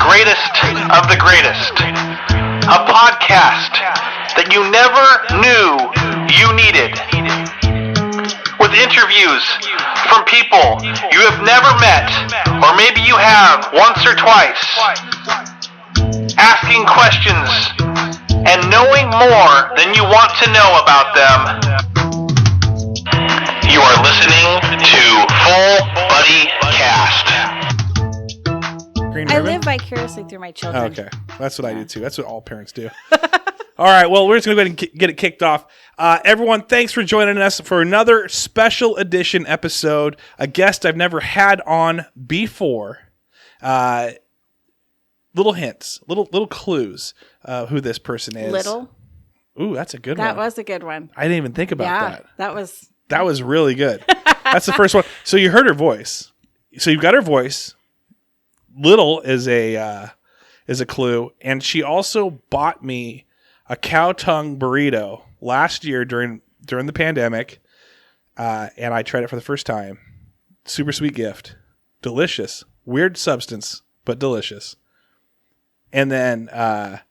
greatest of the greatest. A podcast that you never knew you needed. With interviews from people you have never met, or maybe you have once or twice. Asking questions and knowing more than you want to know about them. You are listening to Full Buddy Cast. I live vicariously through my children. Okay. That's what I do too. That's what all parents do. All right. Well, we're just going to go ahead and get it kicked off. Everyone, thanks for joining us for another special edition episode. A guest I've never had on before. Little hints, little clues who this person is. Little? Ooh, that's a good one. That was a good one. I didn't even think about that. That was really good. That's the first one. So you heard her voice. So you've got her voice. Little is a clue, and she also bought me a cow tongue burrito last year during the pandemic, and I tried it for the first time. Super sweet gift, delicious, weird substance, but delicious. And then I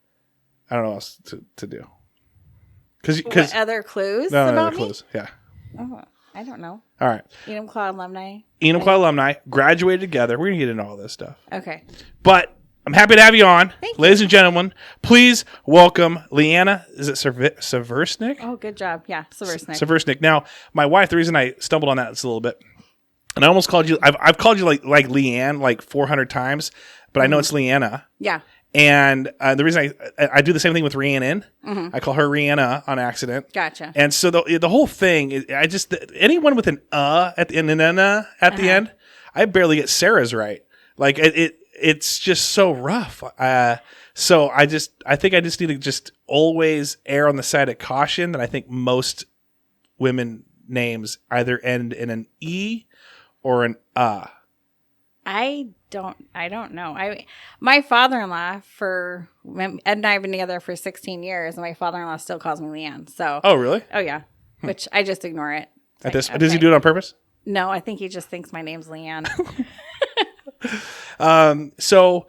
don't know what else to do. Because other clues no, about other me? clues, yeah. Oh, I don't know. All right. Enumclaw alumni. Enumclaw alumni, graduated together. We're going to get into all this stuff. Okay. But I'm happy to have you on. Thank you. Ladies and gentlemen, please welcome Leanna. Is it Suhoversnik? Oh, good job. Yeah, Suhoversnik. Suhoversnik. Now, my wife, the reason I stumbled on that is a little bit, and I almost called you, I've called you like Leanne like 400 times, but I know it's Leanna. Yeah. And the reason I do the same thing with Rhiannon, I call her Rihanna on accident. Gotcha. And so the whole thing, anyone with an at the end and at the end, I barely get Sarah's right. Like it's just so rough. So I think I just need to just always err on the side of caution that I think most women names either end in an E or an I don't know. My father-in-law Ed and I have been together for 16 years, and my father-in-law still calls me Leanne. So. Oh, really? Oh, yeah. Which I just ignore it. Does he do it on purpose? No, I think he just thinks my name's Leanne. So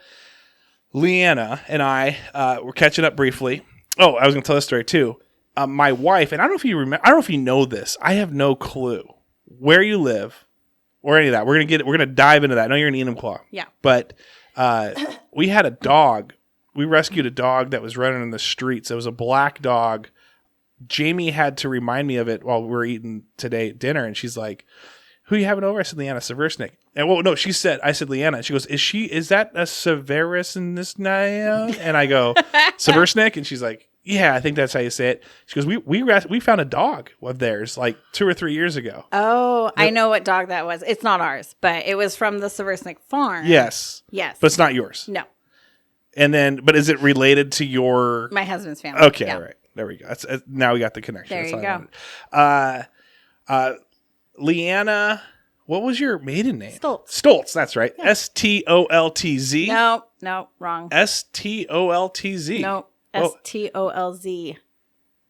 Leanna and I were catching up briefly. Oh, I was going to tell this story too. My wife, and I don't know if you remember, I don't know if you know this. I have no clue where you live or any of that. We're gonna dive into that. I know you're in Enumclaw. Yeah. But we had a dog. We rescued a dog that was running in the streets. It was a black dog. Jamie had to remind me of it while we were eating dinner, and she's like, "Who are you having over?" I said, "Leanna Suhoversnik." And well, no, I said Leanna. And she goes, "Is that a Suhoversnik?" And I go, "Suhoversnik?" And she's like, "Yeah, I think that's how you say it." She goes, we found a dog of theirs like 2 or 3 years ago. Oh, I know what dog that was. It's not ours, but it was from the Suhoversnik farm. Yes. Yes. But it's not yours. No. And then, but is it related to your... My husband's family. Okay, yeah. all right. There we go. Now we got the connection. There That's you go. Leanna, what was your maiden name? Stoltz, that's right. Yeah. Stoltz. No, wrong. Stoltz. No, Stolz.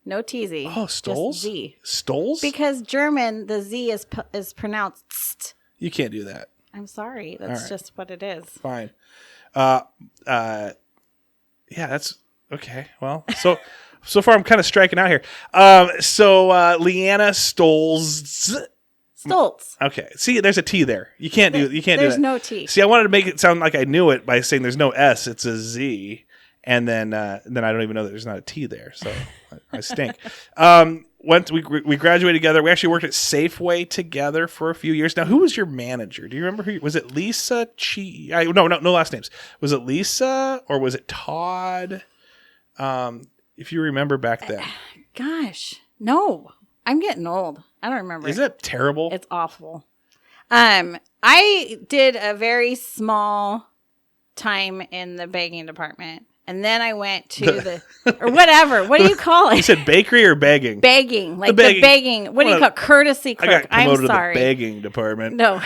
No TZ. Oh, Stolz? Just Z. Stolz? Because German, the Z is pronounced st. You can't do that. I'm sorry. That's just what it is. Fine. Yeah, that's okay. Well, so far I'm kind of striking out here. Leanna Stolz. Okay. See, there's a T there. You can't do that. There's no T. See, I wanted to make it sound like I knew it by saying there's no S, it's a Z. And then I don't even know that there's not a T there. So I stink. We graduated together. We actually worked at Safeway together for a few years. Now, who was your manager? Do you remember who? Was it Lisa? No last names. Was it Lisa or was it Todd? If you remember back then. Gosh, no. I'm getting old. I don't remember. Isn't it terrible? It's awful. I did a very small time in the bagging department. And then I went to or whatever. What do you call it? You said bakery or bagging? Bagging. Like the bagging. What do you call it? Courtesy clerk. I got promoted I'm sorry. to the bagging department. No.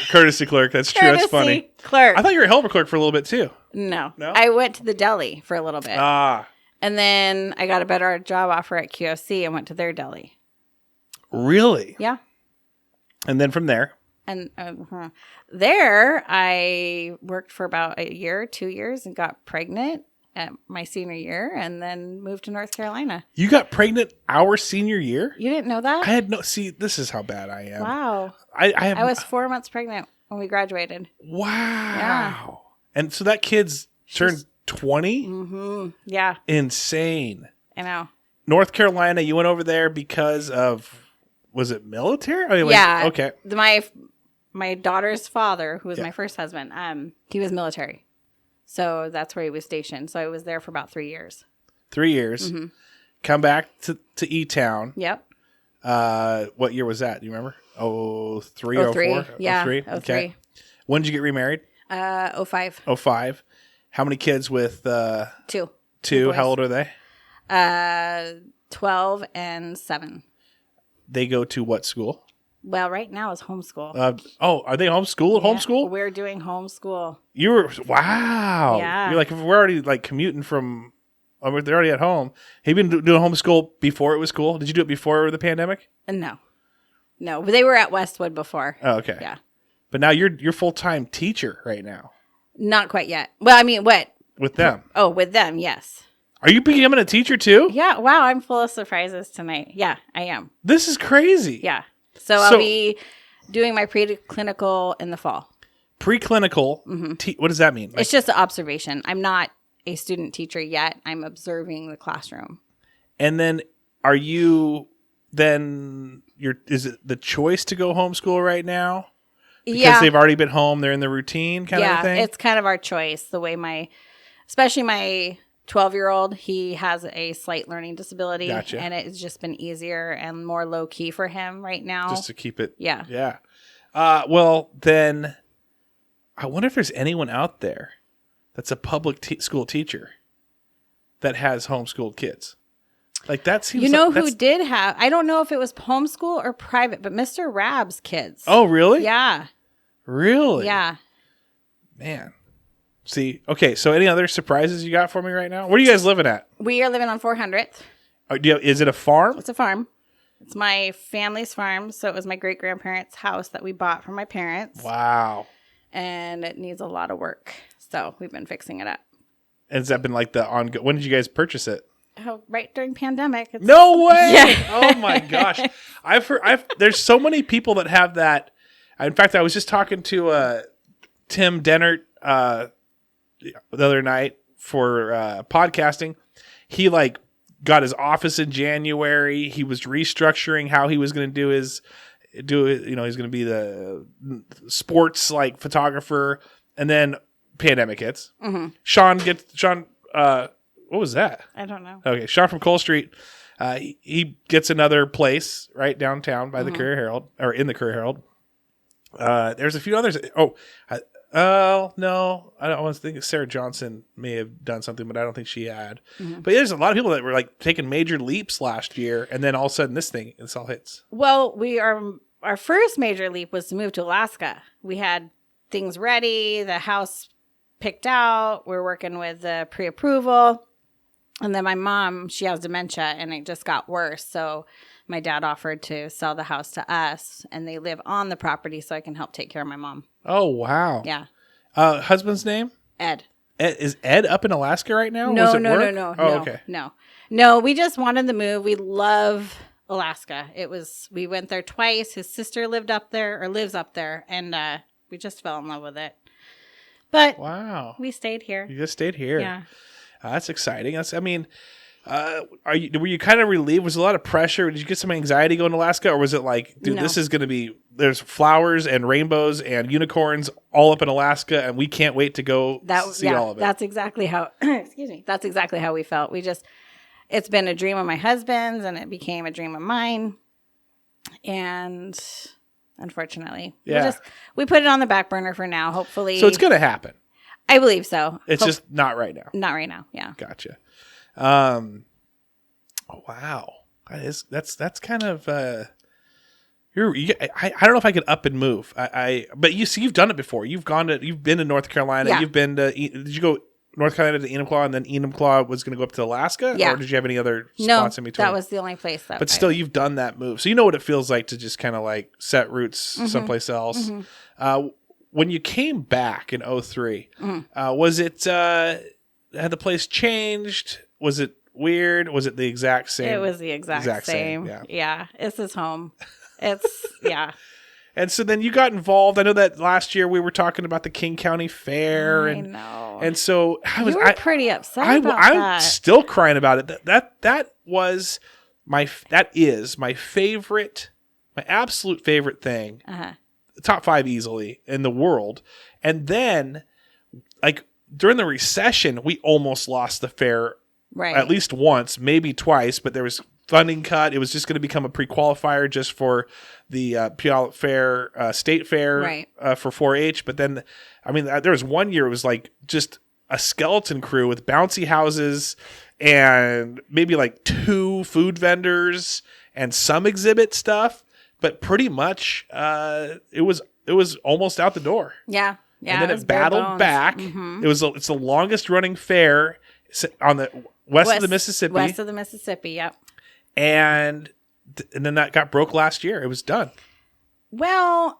Courtesy clerk. That's true. That's funny. Courtesy clerk. I thought you were a helper clerk for a little bit too. No. No? I went to the deli for a little bit. Ah. And then I got a better job offer at QFC and went to their deli. Really? Yeah. And then from there? And there, I worked for about a year, 2 years, and got pregnant at my senior year, and then moved to North Carolina. You got pregnant our senior year? You didn't know that? I had no. See, this is how bad I am. Wow. I was 4 months pregnant when we graduated. Wow. Yeah. And so that kid's turned 20? Mm-hmm. Yeah. Insane. I know. North Carolina, you went over there because of, was it military? I mean, Yeah. Okay. My daughter's father, who was my first husband, he was military. So that's where he was stationed. So I was there for about 3 years. 3 years. Mm-hmm. Come back to E-Town. Yep. What year was that? Do you remember? 03, 03. 04? Yeah. 03? 03. Okay. When did you get remarried? 05. 05. How many kids with... Two. Two. How old are they? 12 and 7. They go to what school? Well, right now is homeschool. Are they homeschooled? Yeah, Homeschool? we're doing homeschool. Wow. Yeah. You're like, if we're already like commuting from, they're already at home. Have you been doing homeschool before it was cool? Did you do it before the pandemic? No, but they were at Westwood before. Oh, okay. Yeah. But now you're full-time teacher right now. Not quite yet. Well, I mean, what? With them. Oh, with them, yes. Are you becoming a teacher too? Yeah. Wow, I'm full of surprises tonight. Yeah, I am. This is crazy. Yeah. So I'll be doing my preclinical in the fall. Preclinical? Mm-hmm. What does that mean? It's just an observation. I'm not a student teacher yet. I'm observing the classroom. And then is it the choice to go homeschool right now? Because they've already been home, they're in the routine kind of thing? Yeah, it's kind of our choice. The way especially my 12-year-old, he has a slight learning disability. Gotcha. And it's just been easier and more low-key for him right now. Just to keep it. Yeah. Yeah. Well, then, I wonder if there's anyone out there that's a public school teacher that has homeschooled kids. Like, that seems who did have, I don't know if it was homeschool or private, but Mr. Rab's kids. Oh, really? Yeah. Really? Yeah. Man. See, okay, so any other surprises you got for me right now? Where are you guys living at? We are living on 400th. Is it a farm? It's a farm. It's my family's farm, so it was my great-grandparents' house that we bought from my parents. Wow. And it needs a lot of work, so we've been fixing it up. Has that been like the ongoing? When did you guys purchase it? Oh, right during pandemic. No way! Yeah. Oh my gosh! There's so many people that have that. In fact, I was just talking to Tim Dennert the other night for podcasting. He got his office in January. He was restructuring how he was going to he's going to be the sports photographer, and then pandemic hits. Mm-hmm. Sean. What was that? I don't know. Okay, Sean from Cole Street. He gets another place right downtown by the Courier Herald, or in the Courier Herald. There's a few others. No, I was thinking Sarah Johnson may have done something, but I don't think she had. Mm-hmm. But there's a lot of people that were taking major leaps last year, and then all of a sudden this all hits. Well, our first major leap was to move to Alaska. We had things ready, the house picked out. We're working with the pre-approval. And then my mom, she has dementia, and it just got worse. So my dad offered to sell the house to us, and they live on the property so I can help take care of my mom. Oh, wow. Yeah. Husband's name? Ed. Is Ed up in Alaska right now? No. Oh, okay. No, we just wanted to move. We love Alaska. We went there twice. His sister lives up there, and we just fell in love with it. But wow, we stayed here. You just stayed here. Yeah. That's exciting. Were you kind of relieved? Was there a lot of pressure? Did you get some anxiety going to Alaska, or was it no. This is going to be, there's flowers and rainbows and unicorns all up in Alaska, and we can't wait to go see all of it? That's exactly how. Excuse me. That's exactly how we felt. It's been a dream of my husband's, and it became a dream of mine, and unfortunately, we put it on the back burner for now. Hopefully, so it's going to happen. I believe so. It's just not right now. Not right now. Yeah. Gotcha. Oh, wow. That's kind of I don't know if I could up and move. But you've done it before. You've been to North Carolina. Yeah. You've been to. Did you go North Carolina to Enumclaw, and then Enumclaw was going to go up to Alaska? Yeah. Or did you have any other spots in between? That was the only place. But still, you've done that move. So you know what it feels like to just kind of like set roots someplace else. When you came back in 2003, was it, had the place changed? Was it weird? Was it the exact same? It was the exact same. Yeah. It's his home. It's, yeah. And so then you got involved. I know that last year we were talking about the King County Fair. I know. And so you were pretty upset about I'm that. still crying about it. That is my favorite, my absolute favorite thing. Top 5 easily in the world. And then, like, during the recession, we almost lost the fair at least once, maybe twice, but there was funding cut. It was just going to become a pre-qualifier just for the Puyallup Fair, State Fair for 4-H. But then, I mean, there was one year it was like just a skeleton crew with bouncy houses and maybe like 2 food vendors and some exhibit stuff. But pretty much, it was almost out the door. Yeah. And then it battled back. It's the longest running fair on the west of the Mississippi. West of the Mississippi, yep. And then that got broke last year. It was done. Well,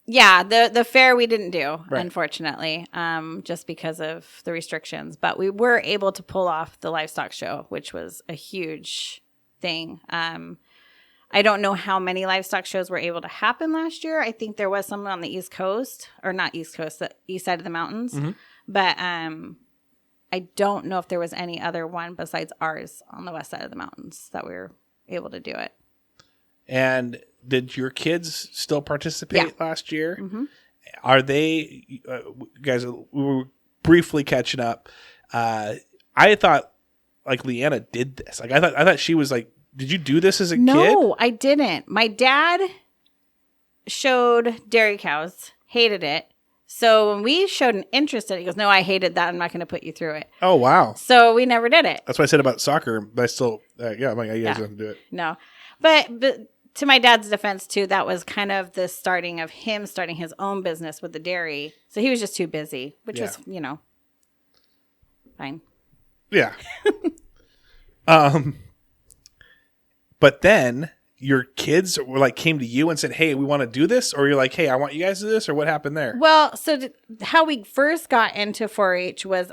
yeah, the fair we didn't do, unfortunately, just because of the restrictions. But we were able to pull off the livestock show, which was a huge thing. I don't know how many livestock shows were able to happen last year. I think there was some on the East Coast, or not East Coast, the east side of the mountains. But I don't know if there was any other one besides ours on the west side of the mountains that we were able to do it. And did your kids still participate last year? Are they, guys, we were briefly catching up. I thought like Leanna did this. Like I thought she was like, did you do this as a kid? No, I didn't. My dad showed dairy cows, hated it. So when we showed an interest in it, he goes, no, I hated that. I'm not going to put you through it. Oh, wow. So we never did it. That's what I said about soccer, but I still, I'm like, you guys don't do it. No. But to my dad's defense, too, that was kind of the starting of him starting his own business with the dairy. So he was just too busy, which was, fine. Yeah. But then your kids were like came to you and said, hey, we want to do this? Or you're like, hey, I want you guys to do this? Or what happened there? Well, so how we first got into 4-H was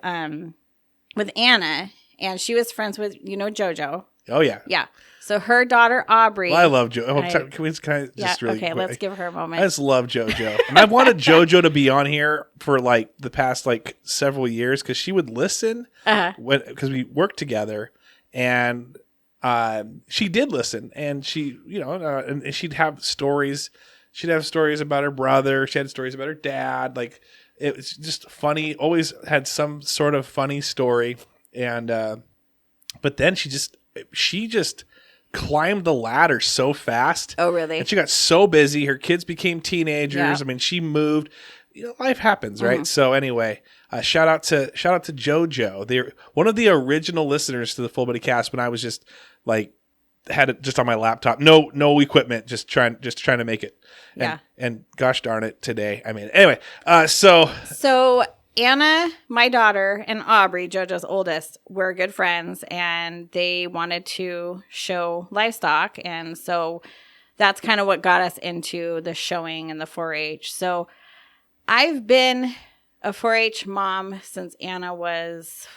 with Anna, and she was friends with, JoJo. Oh, yeah. Yeah. So her daughter, Aubrey. Well, I love JoJo. Can I just really quick? Let's give her a moment. I just love JoJo. And I've wanted JoJo to be on here for like the past like several years because she would listen because we worked together, and she did listen, and she, and she'd have stories. She'd have stories about her brother. She had stories about her dad. Like, it was just funny. Always had some sort of funny story. And, but then she just climbed the ladder so fast. Oh, really? And she got so busy. Her kids became teenagers. Yeah. I mean, she moved. Life happens, right? So anyway, shout out to JoJo. They're one of the original listeners to the Full Body Cast when I was just like had it just on my laptop, no equipment, just trying to make it. And gosh darn it, today. I mean, anyway, so Anna, my daughter, and Aubrey, JoJo's oldest, were good friends, and they wanted to show livestock, and so that's kind of what got us into the showing and the 4-H. So I've been a 4-H mom since Anna was,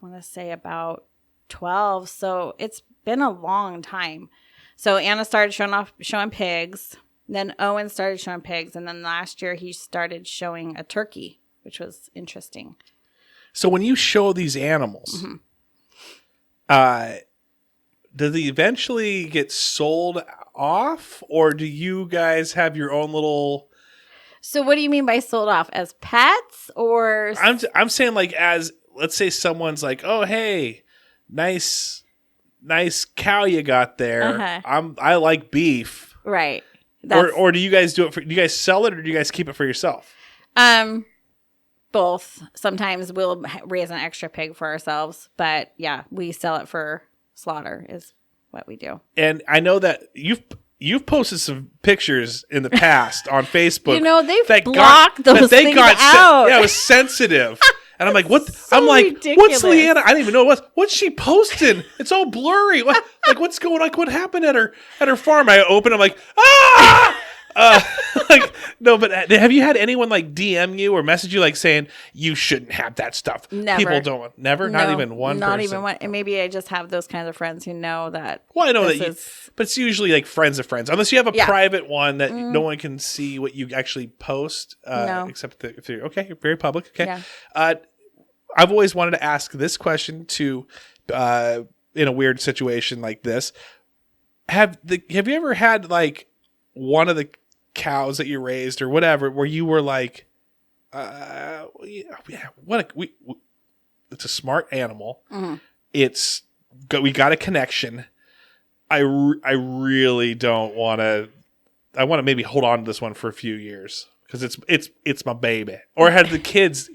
I want to say about 12. So it's been a long time. So Anna started showing pigs. Then Owen started showing pigs. And then last year he started showing a turkey, which was interesting. So when you show these animals, do they eventually get sold off, or do you guys have your own little... So what do you mean by sold off? As pets, or? I'm saying like as, let's say someone's like, oh, hey, nice cow you got there. I like beef. Right. Or do you guys do you guys sell it, or do you guys keep it for yourself? Both. Sometimes we'll raise an extra pig for ourselves, but yeah, we sell it for slaughter is what we do. And I know that you've posted some pictures in the past on Facebook. They've blocked those things out. Yeah, it was sensitive. And I'm like, what? So I'm like, ridiculous. What's Leanna? I didn't even know what's she posting. It's all blurry. What's going on? Like, what happened at her farm? I open. I'm like, ah! Like, no, but have you had anyone like DM you or message you like saying you shouldn't have that stuff? Never. People don't. Never. No, not even one. Not person. even one. And maybe I just have those kinds of friends who know that. Well, I know that, but it's usually like friends of friends, unless you have a private one that no one can see what you actually post. No. Except if you're you're very public. Okay. Yeah. I've always wanted to ask this question to, in a weird situation like this. Have you ever had like one of the cows that you raised or whatever where you were like, it's a smart animal. Mm-hmm. We got a connection. I really don't want to. I want to maybe hold on to this one for a few years because it's my baby. Or have the kids?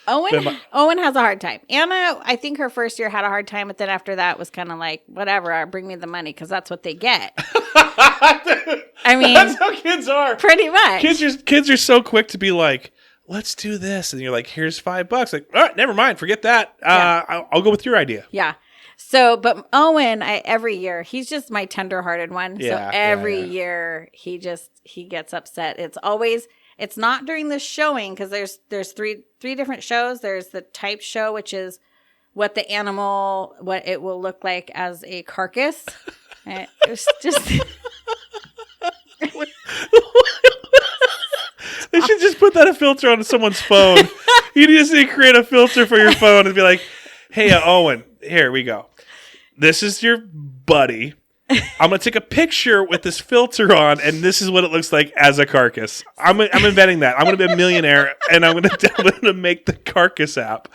Owen has a hard time. Anna, I think her first year had a hard time, but then after that was kind of like, whatever, bring me the money because that's what they get. I mean, that's how kids are. Pretty much. Kids are so quick to be like, let's do this, and you're like, here's $5. Like, all right, never mind, forget that. I'll go with your idea. Yeah. So, but Owen, every year he's just my tenderhearted one. Yeah, so every year he gets upset. It's not during the showing because there's three different shows. There's the type show, which is what it will look like as a carcass. And it was just. They should just put that a filter on someone's phone. You just need to create a filter for your phone and be like, hey, Owen, here we go. This is your buddy. I'm going to take a picture with this filter on, and this is what it looks like as a carcass. I'm inventing that. I'm going to be a millionaire, and I'm going to make the Carcasse app.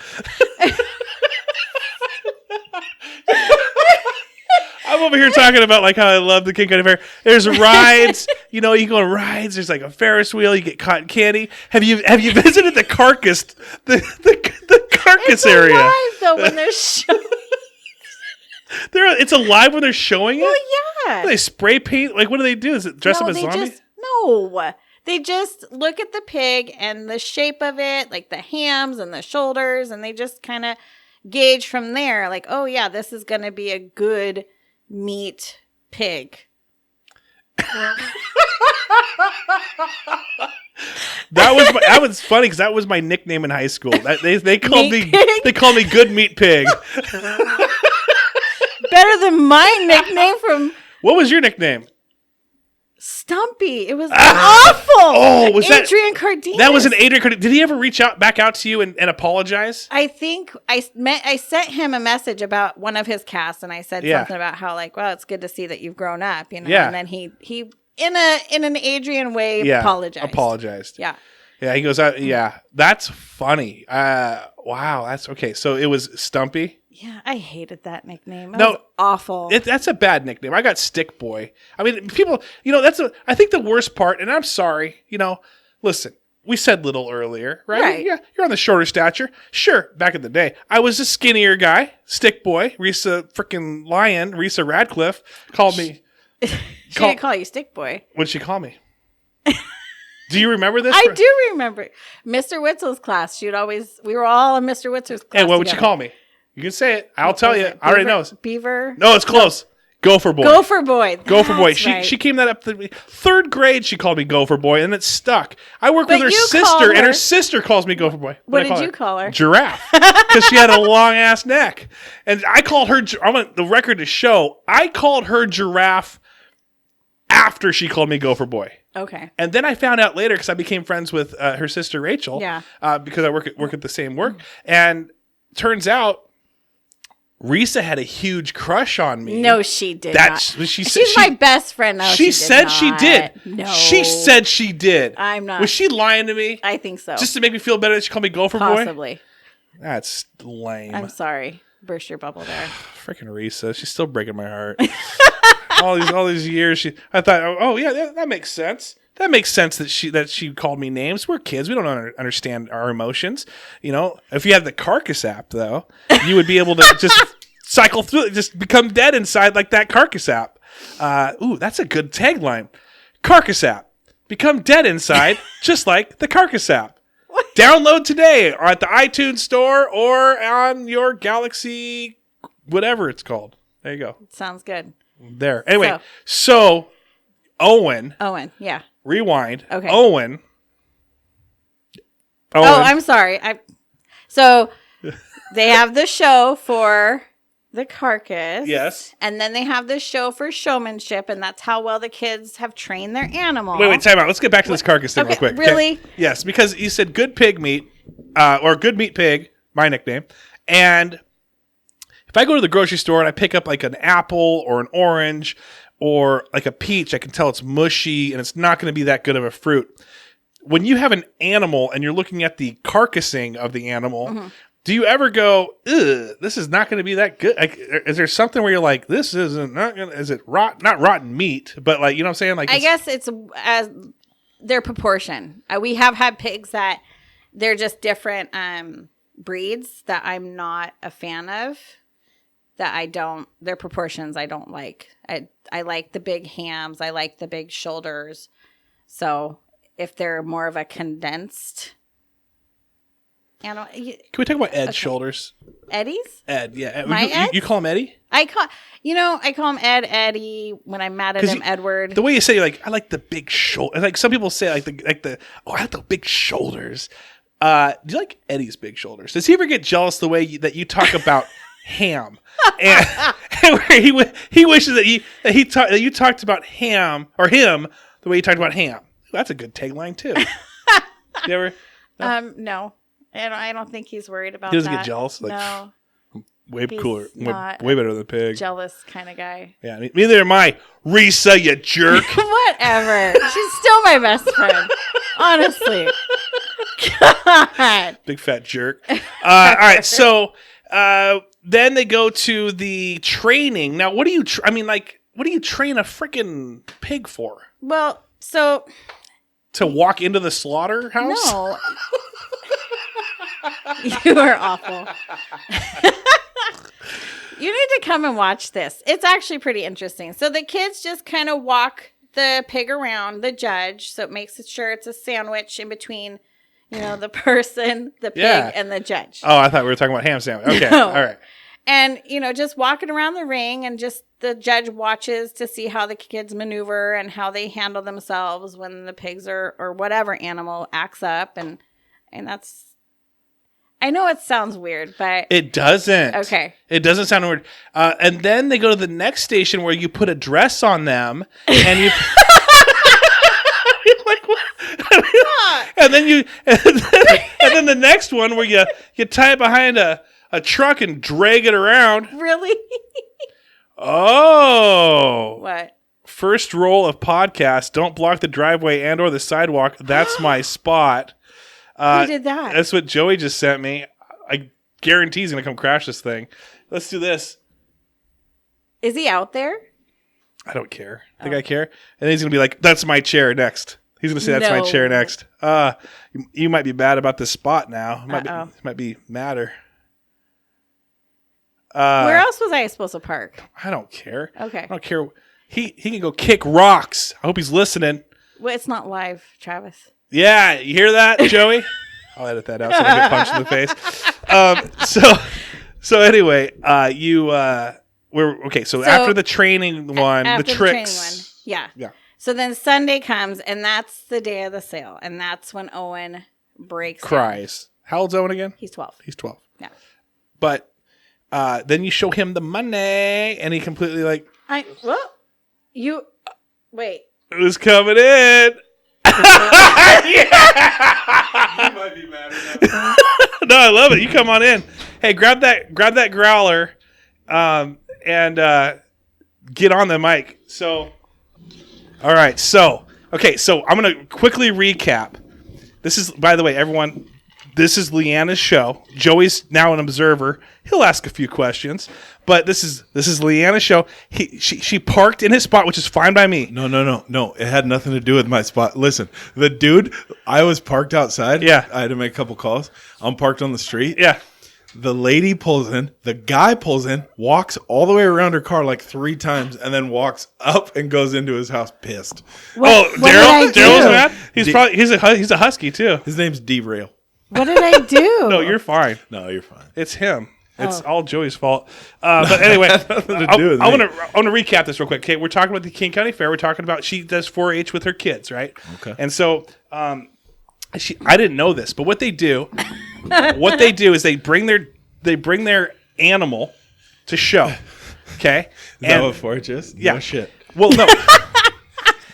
I'm over here talking about like how I love the King County Fair. There's rides, you go on rides. There's like a Ferris wheel. You get cotton candy. Have you visited the Carcasse, the Carcasse area? It's alive though when they're showing. It's alive when they're showing it. Well, yeah. They spray paint. Like, what do they do? Is it dress up as zombies? They just look at the pig and the shape of it, like the hams and the shoulders, and they just kind of gauge from there. Like, oh yeah, this is going to be a good meat pig. That was funny because that was my nickname in high school. They called me Good Meat Pig. Better than my nickname from. What was your nickname? Stumpy. It was awful. Oh, was Adrian Cardenas. That was an Adrian Cardenas. Did he ever reach back out to you and apologize? I think I sent him a message about one of his casts, and I said something about how like, well, it's good to see that you've grown up, Yeah. And then he in an Adrian way apologized. Yeah. Yeah, he goes out. Yeah, that's funny. Wow, that's okay. So it was Stumpy. Yeah, I hated that nickname. It was awful. That's a bad nickname. I got Stick Boy. I mean, people, I think the worst part, and I'm sorry, listen, we said little earlier, right? Yeah, you're on the shorter stature. Sure, back in the day, I was a skinnier guy, Stick Boy. Risa Radcliffe called me. She didn't call you Stick Boy. What'd she call me? Do you remember this? I do remember. Mr. Witzel's class. We were all in Mr. Witzel's class. Hey, what would she call me? You can say it. I'll tell you. I already know. Beaver? No, it's close. Gopher Boy. Gopher Boy. Gopher Boy. Right. She came that up to me. 3rd grade, she called me Gopher Boy, and it stuck. I work with her sister, and her sister calls me Gopher Boy. What did you call her? Giraffe. Because she had a long-ass neck. And I called her, I want the record to show, I called her Giraffe after she called me Gopher Boy. Okay. And then I found out later, because I became friends with her sister Rachel. Yeah. Because I work at the same work. And turns out, Risa had a huge crush on me. No, she did not. She's my best friend. No, she said she did. No. She said she did. I'm not. Was she lying to me? I think so. Just to make me feel better that she called me Gopher Boy? Possibly. That's lame. I'm sorry. Burst your bubble there. Freaking Risa. She's still breaking my heart. all these years, I thought, oh yeah, that makes sense. That makes sense that she called me names. We're kids. We don't understand our emotions. If you had the Carcasse app, though, you would be able to just cycle through it, just become dead inside like that Carcasse app. Ooh, that's a good tagline. Carcasse app. Become dead inside just like the Carcasse app. What? Download today at the iTunes store or on your Galaxy, whatever it's called. There you go. Sounds good. There. Anyway, so Owen, yeah. Rewind. Okay. Owen. Oh, I'm sorry. So they have the show for the Carcasse. Yes. And then they have the show for showmanship, and that's how well the kids have trained their animal. Wait, time out. Let's get back to this Carcasse thing real quick. Really? Okay. Yes, because you said good pig meat, or good meat pig, my nickname. And if I go to the grocery store and I pick up like an apple or an orange or like a peach, I can tell it's mushy and it's not going to be that good of a fruit. When you have an animal and you're looking at the carcassing of the animal, do you ever go, ugh, this is not going to be that good? Like, is there something where you're like, this isn't not going to, is it not rotten meat, but like, you know what I'm saying? Like, I guess it's as their proportion. We have had pigs that they're just different breeds that I'm not a fan of. Their proportions I don't like. I like the big hams. I like the big shoulders. So if they're more of a condensed animal. Can we talk about Ed's shoulders? Eddie's? Ed, yeah. My You call him Eddie? I call him Ed, Eddie. When I'm mad at him, Edward. The way you say, like, I like the big shoulder. Like some people say, I like the big shoulders. Do you like Eddie's big shoulders? Does he ever get jealous the way that you talk about ham? And where he wishes that you talked about ham or him the way you talked about ham. That's a good tagline too. You ever? No? No. I don't think he's worried about that. He doesn't get jealous? Like, no. Way cooler. Way better than pig. Jealous kind of guy. Yeah, neither am I. Risa, you jerk. Whatever. She's still my best friend. Honestly. God. Big fat jerk. All right, so then they go to the training. Now, what do you what do you train a freaking pig for? Well, so... To walk into the slaughterhouse? No. You are awful. You need to come and watch this. It's actually pretty interesting. So the kids just kind of walk the pig around the judge. So it makes sure it's a sandwich in between, the person, the pig, and the judge. Oh, I thought we were talking about ham sandwich. Okay. No. All right. And, just walking around the ring and just the judge watches to see how the kids maneuver and how they handle themselves when the pigs or whatever animal acts up. And that's, I know it sounds weird, but. It doesn't. Okay. It doesn't sound weird. And then they go to the next station where you put a dress on them and you. Like, what? and then the next one where you tie it behind a truck and drag it around. Really? Oh. What? First rule of podcast, don't block the driveway and or the sidewalk. That's my spot. Who did that? That's what Joey just sent me. I guarantee he's going to come crash this thing. Let's do this. Is he out there? I don't care. Think I care? And then he's going to be like, that's my chair next. He's going to say, that's my chair next. You might be bad about this spot now. Might be madder. Where else was I supposed to park? I don't care. Okay. I don't care. He can go kick rocks. I hope he's listening. Well, it's not live, Travis. Yeah, you hear that, Joey? I'll edit that out so I don't get punched in the face. So anyway, we're okay. So after the training one, the tricks. Yeah. So then Sunday comes, and that's the day of the sale, and that's when Owen cries. down. How old's Owen again? He's 12. He's 12. Yeah. But then you show him the money, and he completely like. Wait. Who's coming in? You might be mad enough. No, I love it. You come on in. Hey, grab that growler, and get on the mic. So, all right. So, okay. So I'm gonna quickly recap. This is, by the way, everyone. This is Leanna's show. Joey's now an observer. He'll ask a few questions, but this is Leanna's show. She parked in his spot, which is fine by me. No. It had nothing to do with my spot. Listen, the dude, I was parked outside. Yeah. I had to make a couple calls. I'm parked on the street. Yeah. The lady pulls in. The guy pulls in, walks all the way around her car like 3 times, and then walks up and goes into his house pissed. Daryl? Daryl's mad? He's a husky too. His name's Derail. What did I do? No, you're fine. No, you're fine. It's him. It's all Joey's fault. But anyway, I want to recap this real quick. Okay, we're talking about the King County Fair. We're talking about she does 4-H with her kids, right? Okay. And so I didn't know this, but what they do is they bring their animal to show. Okay. Is that what 4-H is? Yeah. No shit. Well, no.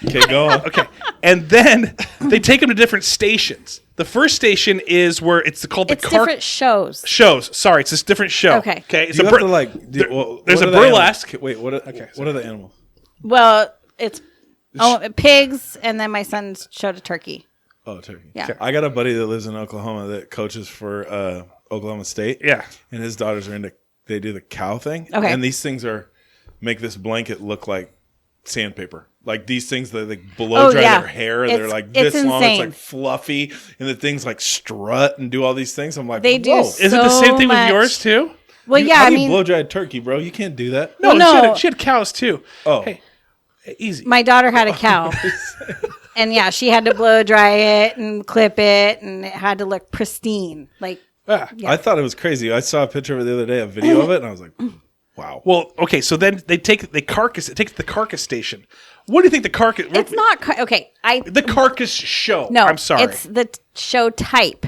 Okay, go on. Okay. And then they take them to different stations. The first station is where it's called the different shows. Sorry, it's this different show. Okay. It's You have to there's a burlesque. Wait, what are the animals? Well, it's pigs, and then my son showed a turkey. Oh, turkey. Yeah. I got a buddy that lives in Oklahoma that coaches for Oklahoma State. Yeah. And his daughters are they do the cow thing. Okay. And these things make this blanket look like sandpaper. Like these things that blow dry their hair. They're like this long. It's like fluffy. And the things like strut and do all these things. I'm like, they do. whoa. Is it the same thing with yours too? Well, How do you blow dry a turkey, bro? You can't do that. No, she had cows too. Oh. Hey, easy. my daughter had a cow. And yeah, she had to blow dry it and clip it, and it had to look pristine. Like, Yeah. yeah. I thought it was crazy. I saw a picture of it the other day, a video of it, and I was like, wow. Well, okay, so then it takes the Carcasse station. What do you think the Carcasse? it's not okay. The Carcasse show. No, I'm sorry. it's the show type.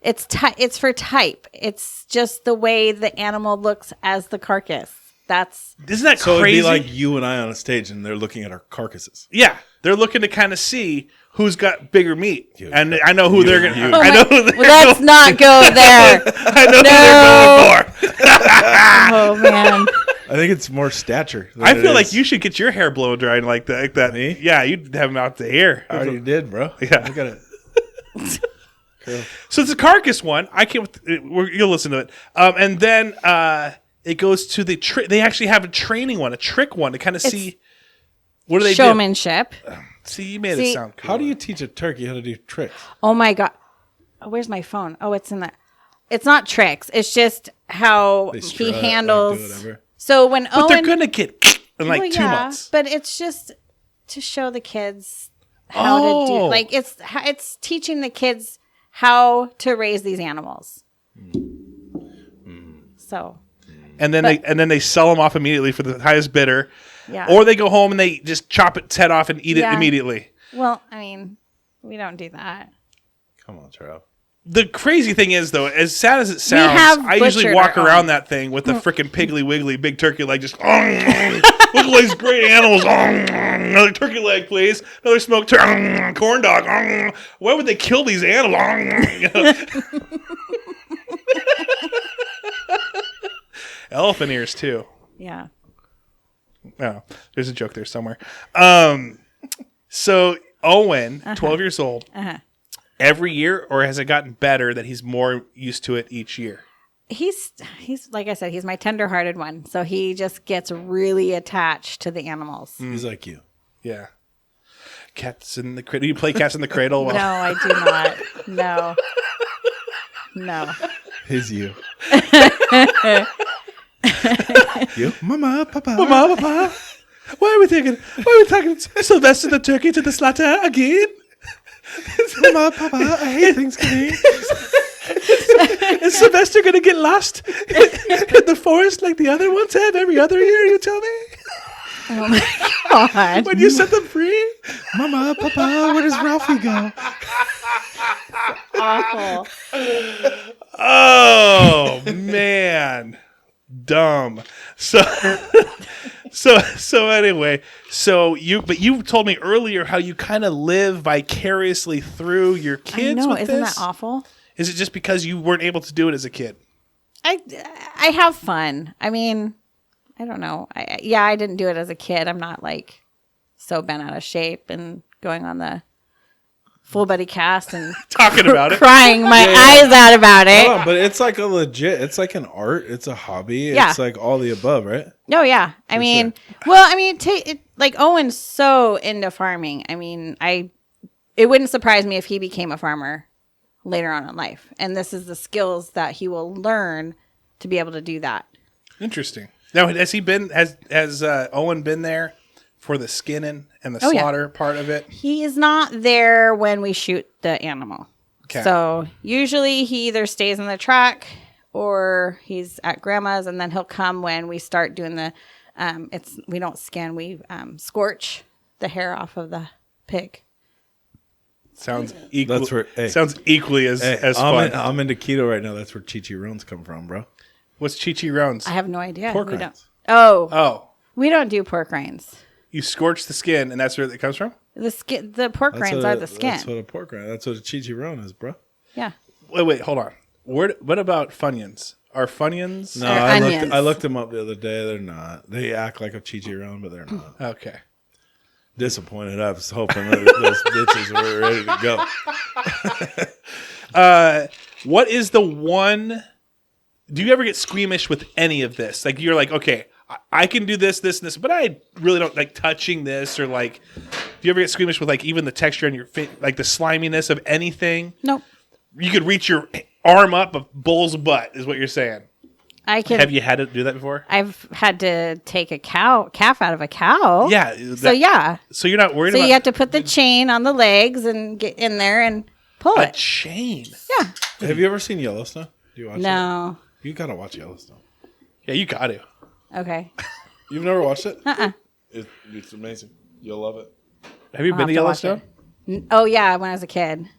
It's for type. It's just the way the animal looks as the carcass. Isn't that So crazy? it'd be like you and I on a stage, and they're looking at our carcasses. Yeah, they're looking to kind of see who's got bigger meat, and I know who they're going to. Oh I know. Who let's not go there. I know who they're going for. Oh man. I think it's more stature. I feel like you should get your hair blow dried like that. Me? Yeah, you'd have them out the hair. I already did, bro. Yeah. Look at it. Cool. So it's a Carcasse one. I can't. You'll listen to it, and then it goes to the trick. They actually have a training one, a trick one to kind of see what do they Showmanship. do. See, you made it sound cool. How do you teach a turkey how to do tricks? Oh my god. Oh, where's my phone? Oh, it's in there. It's not tricks. It's just how They he strut, like, handles. do whatever. So when But Owen, they're gonna get in like well, 2 months. But it's just to show the kids how to do. Like it's teaching the kids how to raise these animals. So. And then they sell them off immediately for the highest bidder. Yeah. Or they go home and they just chop its head off and eat it immediately. Well, I mean, we don't do that. Come on, Charles. The crazy thing is, though, as sad as it sounds, have I usually butchered walk our around own. that thing with the freaking piggly wiggly big turkey leg, just look at these great animals. Another turkey leg, please. Another smoked corn dog. Why would they kill these animals? Elephant ears too. Yeah. Oh, there's a joke there somewhere. So Owen, 12 years old, every year, or has it gotten better that he's more used to it each year? He's like I said, he's my tender-hearted one. So he just gets really attached to the animals. He's like you. Yeah. Cats in the cradle. Do you play Cats in the Cradle? Well, No, I do not. No. He's you. You? Mama, Papa. Mama, Papa. Why are we taking Sylvester the turkey to the slaughter again? Mama, Papa, I hate Thanksgiving. Is Sylvester going to get lost in the forest like the other ones have every other year, you tell me? Oh my god. When you set them free? Mama, Papa, where does Ralphie go? Awful. Oh, man. Dumb. So anyway, you told me earlier how you kind of live vicariously through your kids. I know, with isn't this? that awful? Is it just because you weren't able to do it as a kid? I have fun. I mean, I don't know. I didn't do it as a kid. I'm not like so bent out of shape and going on the full body cast and Talking about it. crying my eyes out about it. Hold on, but it's like it's like an art. It's a hobby. Yeah. It's like all the above, right? Oh yeah. I mean, like Owen's so into farming. I mean, it wouldn't surprise me if he became a farmer later on in life. And this is the skills that he will learn to be able to do that. Interesting. Now, has Owen been there for the skinning and the slaughter part of it? He is not there when we shoot the animal. cat? So usually he either stays in the truck or he's at grandma's, and then he'll come when we start doing the. We don't skin, we scorch the hair off of the pig. Sounds equal. That's where, sounds equally as fun. I'm into keto right now. That's where Chi-Chi-Rones come from, bro. What's Chi-Chi-Rones? I have no idea. Pork we rinds. Oh. We don't do pork rinds. You scorch the skin, and that's where it comes from? The pork rinds are the skin. That's what a pork rind. That's what a Chi-Chi-Rone is, bro. Yeah. Wait, hold on. What about Funyuns? Are Funyuns? No, onions. I looked them up the other day. They're not. They act like a Chi-Chi-Rone, but they're not. Okay. Disappointed. I was hoping that those bitches were ready to go. What is the one? Do you ever get squeamish with any of this? Like you're like, okay, I can do this, this, and this, but I really don't like touching this, or like, do you ever get squeamish with like even the texture on your face, like the sliminess of anything? Nope. You could reach your arm up a bull's butt, is what you're saying. I can. Have you had to do that before? I've had to take a calf out of a cow. Yeah. So yeah. So you're not worried So about. you have to put the chain on the legs and get in there and pull a it. chain. Yeah. Have you ever seen Yellowstone? Do you watch it? No. You gotta watch Yellowstone. Yeah, you got to. Okay. You've never watched it? Uh-uh. It's amazing. You'll love it. Have you been to Yellowstone? Oh yeah, when I was a kid.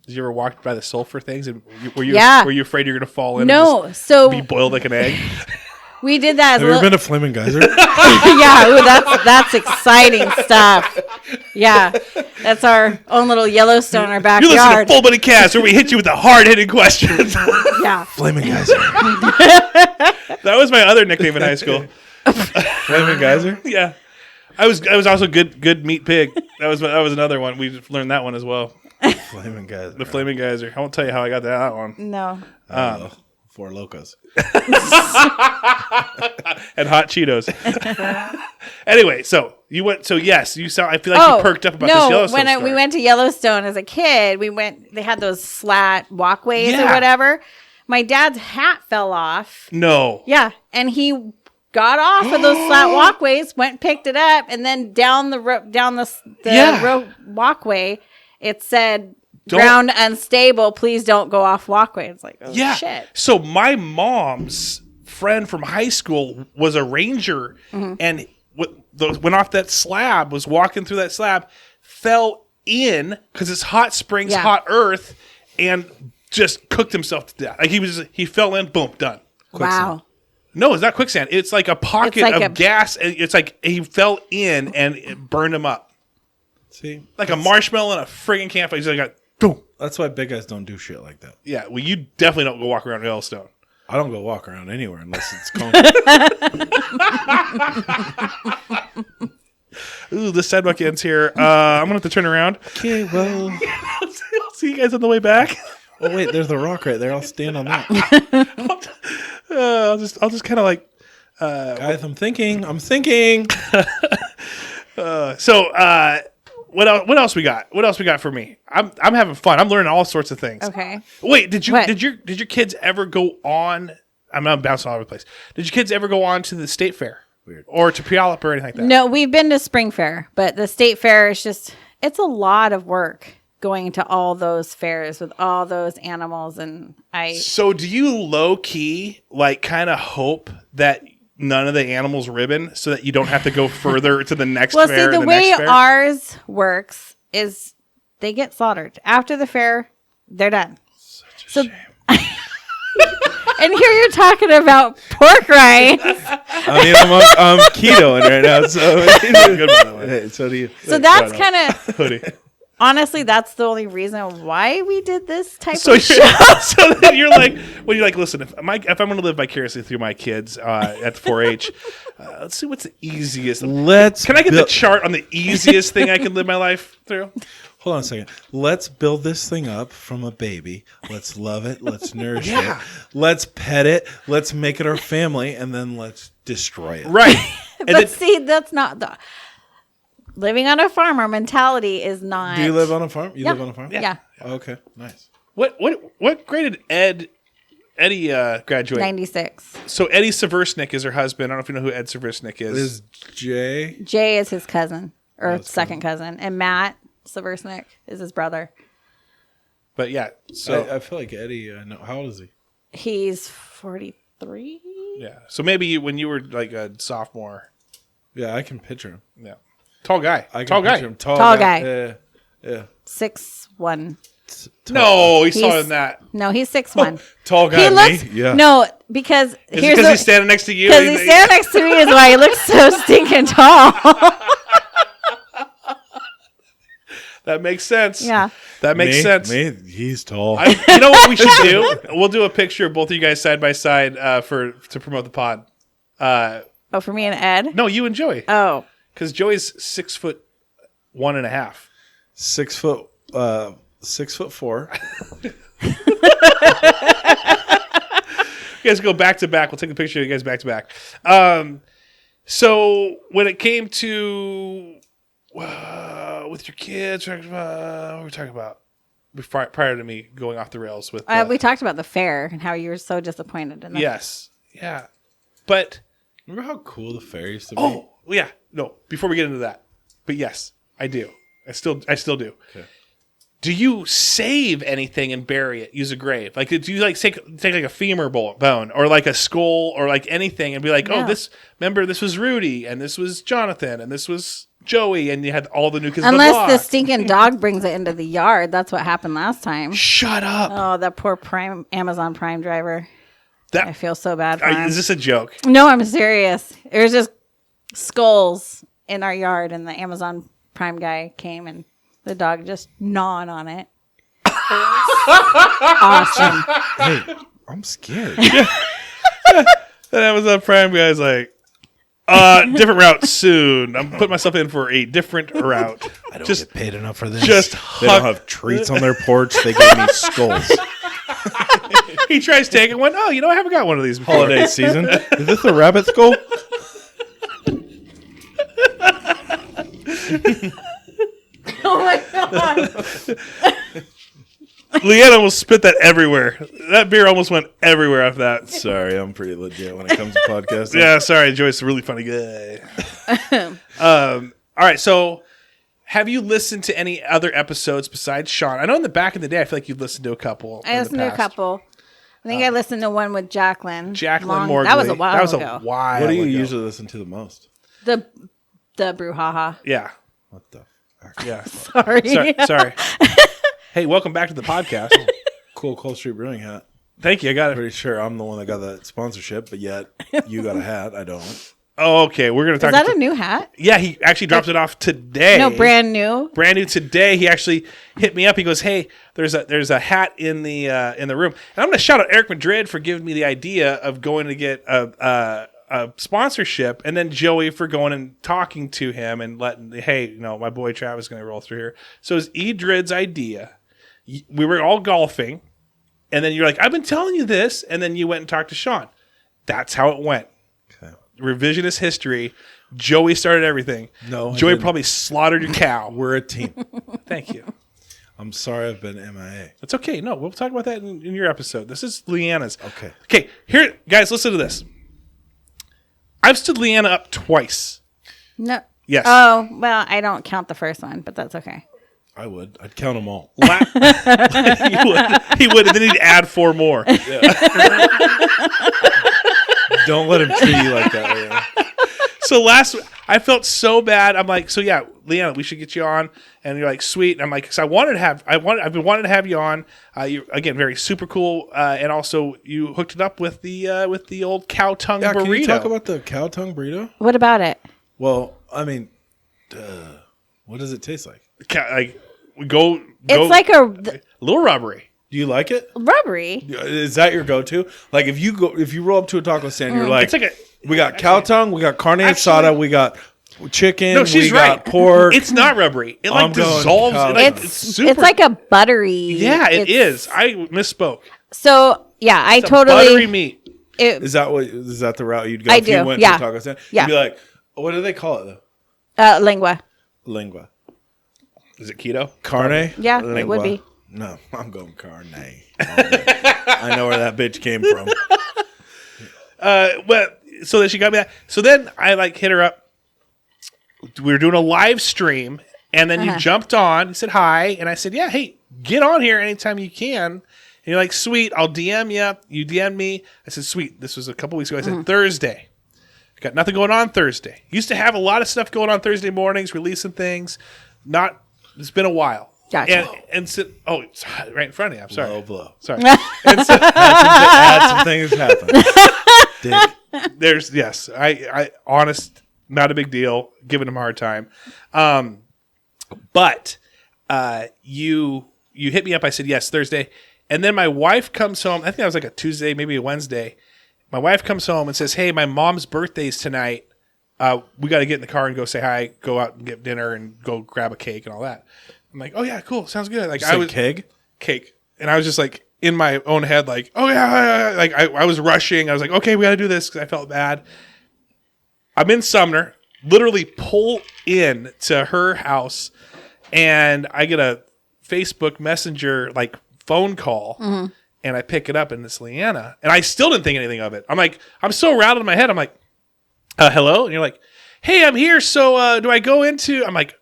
Did you ever walk by the sulfur things? And were you afraid you're going to fall in? No, and just so be boiled like an egg. We did that. Have you ever been to Flaming Geyser? Yeah, ooh, that's exciting stuff. Yeah, that's our own little Yellowstone in our backyard. You listen to Full Body Cast, where we hit you with the hard-hitting questions. Yeah, Flaming Geyser. That was my other nickname in high school. Flaming Geyser. Yeah, I was also good meat pig. That was another one. We learned that one as well. Flaming Geyser. The Flaming Geyser. I won't tell you how I got that one. no. Four Locos. And hot Cheetos. Anyway, so you went. So yes, you sound. I feel like you perked up about this Yellowstone story. We went to Yellowstone as a kid, they had those slat walkways or Yeah. whatever. My dad's hat fell off. No. Yeah, and he got off of those slat walkways, went and picked it up, and then down the walkway, it said, "Ground unstable. Please don't go off walkway." It's like, oh shit. So my mom's friend from high school was a ranger, and went off that slab. Was walking through that slab, fell in because it's hot springs, hot earth, and just cooked himself to death. Like he fell in, boom, done. Wow. Quicksand. No, it's not quicksand. It's like a pocket of gas. It's like he fell in and it burned him up. See, like a marshmallow in a friggin' campfire. He's like, boom. That's why big guys don't do shit like that. Yeah, well, you definitely don't go walk around Yellowstone. I don't go walk around anywhere unless it's cold. Ooh, the sidewalk ends here. I'm gonna have to turn around. Okay, well, I'll see you guys on the way back. Oh wait, there's the rock right there. I'll stand on that. I'll just kind of like. Guys, I'm thinking. What else we got? What else we got for me? I'm having fun. I'm learning all sorts of things. Okay. Wait, did your kids ever go on? I'm bouncing all over the place. Did your kids ever go on to the state fair? Weird. Or to Puyallup or anything like that? No, we've been to spring fair, but the state fair is it's a lot of work going to all those fairs with all those animals. So do you low key like kind of hope that none of the animals ribbon so that you don't have to go further to the next fair? Well, see, the way ours works is they get slaughtered. After the fair, they're done. Such a shame. And here you're talking about pork rinds. I mean, I'm ketoing right now, so good one. Hey, so do you. So that's kind of hoodie. Honestly, that's the only reason why we did this type of show. So then you're like, well, you're like, listen, if I'm going to live vicariously through my kids at the 4-H, let's see what's the easiest. Can I get the chart on the easiest thing I can live my life through? Hold on a second. Let's build this thing up from a baby. Let's love it. Let's nourish it. Let's pet it. Let's make it our family, and then let's destroy it. Right. But see, that's not the... Living on a farm, our mentality is not... Do you live on a farm? You live on a farm? Yeah. Okay, nice. What grade did Eddie graduate? 96. So Eddie Suhoversnik is her husband. I don't know if you know who Ed Suhoversnik is. Is Jay? Jay is his cousin, or second cousin. And Matt Suhoversnik is his brother. But yeah, so I feel like Eddie. I know. How old is he? He's 43. yeah, so maybe when you were like a sophomore. Yeah, I can picture him. Yeah, tall guy. I can Tall picture guy. him. Tall guy. Yeah. 6'1". No, he's taller than that. No, he's 6'1". Tall guy. He looks. Me? Yeah. No, because Is it because he's standing next to you? Because he's standing next to me is why he looks so stinking tall. That makes sense. Yeah. That makes sense. Me, he's tall. You know what we should do? We'll do a picture of both of you guys side by side to promote the pod. Oh, for me and Ed? No, you and Joey. Oh. Because Joey's 6'1.5". 6 foot. 6'4". You guys go back to back. We'll take a picture of you guys back to back. So when it came to with your kids, what were we talking about? Prior to me going off the rails with We talked about the fair and how you were so disappointed in that. yes, yeah, but Remember how cool the fair used to be? oh yeah, no. Before we get into that, but yes, I do. I still do. Okay. Do you save anything and bury it? Use a grave? Like, do you like take like a femur bone or like a skull or like anything and be like, Yeah. oh, remember this was Rudy and this was Jonathan and this was Joey and you had all the new kids. Unless the stinking dog brings it into the yard. That's what happened last time. Shut up. Oh, that poor Amazon Prime driver. I feel so bad for him. Is this a joke? No, I'm serious. It was just skulls in our yard, and the Amazon Prime guy came, and the dog just gnawed on it. Awesome. Hey, I'm scared. That Amazon Prime guy's like, different route soon. I'm putting myself in for a different route. I don't get paid enough for this. They don't have treats on their porch. They gave me skulls. He tries taking one. Oh, I haven't got one of these before. Holiday season. Is this a rabbit skull? Oh my god. Leanna will spit that everywhere. That beer almost went everywhere after that. Sorry, I'm pretty legit when it comes to podcasting. Yeah, sorry. Joy's a really funny guy. All right, so have you listened to any other episodes besides Sean? I know in the back in the day, I feel like you've listened to a couple. I listened to a couple. I think I listened to one with Jacqueline. Morgley. That was a while ago. A while What do you ago. usually listen to the most? The brouhaha. Yeah. What the fuck? Yeah. Sorry. Sorry. Hey, welcome back to the podcast. Cool Cold Street Brewing hat. Thank you. I got it. Pretty sure I'm the one that got that sponsorship, but yet you got a hat. I don't. Oh, okay. We're going to talk. Is that a new hat? Yeah, he actually dropped it off today. No, brand new. Brand new today. He actually hit me up. He goes, "Hey, there's a hat in the room." And I'm going to shout out Eric Madrid for giving me the idea of going to get a sponsorship, and then Joey for going and talking to him and letting, hey, my boy Travis is going to roll through here. So it's Edred's idea. We were all golfing, and then you're like, "I've been telling you this," and then you went and talked to Sean. That's how it went. Okay. Revisionist history. Joey started everything. No, Joey probably slaughtered your cow. We're a team. Thank you. I'm sorry I've been MIA. It's okay. No, we'll talk about that in your episode. This is Leanna's. Okay. Okay, here, guys, listen to this. I've stood Leanna up twice. No. Yes. Oh, well, I don't count the first one, but that's okay. I would. I'd count them all. He would, and then he'd add 4 more. Don't let him treat you like that. Man. So I felt so bad. I'm like, so yeah, Leanna, we should get you on. And you're like, sweet. And I'm like, because I've been wanting to have you on. You again, very super cool. And also you hooked it up with the old cow tongue burrito. Can you talk about the cow tongue burrito? What about it? Well, I mean, what does it taste like? It's like a little rubbery. Do you like it? rubbery. Is that your go-to? Like if you roll up to a taco stand, you're like, It's like we got cow tongue, we got carne asada, we got chicken, no, she's we got right. pork. It's not rubbery. It like I'm going dissolves. cow It's super. It's like a buttery. Yeah, it is. I misspoke. So yeah, I It's a totally. buttery meat. Is that the route you'd go I if you do, went yeah. to a taco stand? Yeah. You'd be like, what do they call it though? Lingua. Lingua. Is it keto? Carne? Yeah, it Lingua. would be. No, I'm going carne. I know where that bitch came from. Well, so then she got me that. So then I hit her up. We were doing a live stream, And then you jumped on. You said hi. And I said, yeah, hey, get on here anytime you can. And you're like, sweet, I'll DM you. You DM'd me. I said, sweet. This was a couple weeks ago. I said, Thursday. Got nothing going on Thursday. Used to have a lot of stuff going on Thursday mornings, releasing things. It's been a while. Gotcha. And so, it's right in front of you. I'm sorry. Low blow. Sorry. And so, Had some things happen. Dick. there's, yes, I honest, not a big deal. Giving him a hard time. But you hit me up. I said, yes, Thursday. And then my wife comes home. I think that was like a Tuesday, maybe a Wednesday. My wife comes home and says, hey, my mom's birthday's tonight. We got to get in the car and go say hi, go out and get dinner and go grab a cake and all that. I'm like, oh yeah, cool. Sounds good. Like I was cake. And I was just like in my own head, like, oh yeah. Like I was rushing. I was like, okay, we got to do this because I felt bad. I'm in Sumner, literally pull in to her house, and I get a Facebook Messenger like phone call, and I pick it up, and it's Leanna, and I still didn't think anything of it. I'm like, I'm so rattled in my head. I'm like, hello, and you're like, hey, I'm here. So do I go into? I'm like,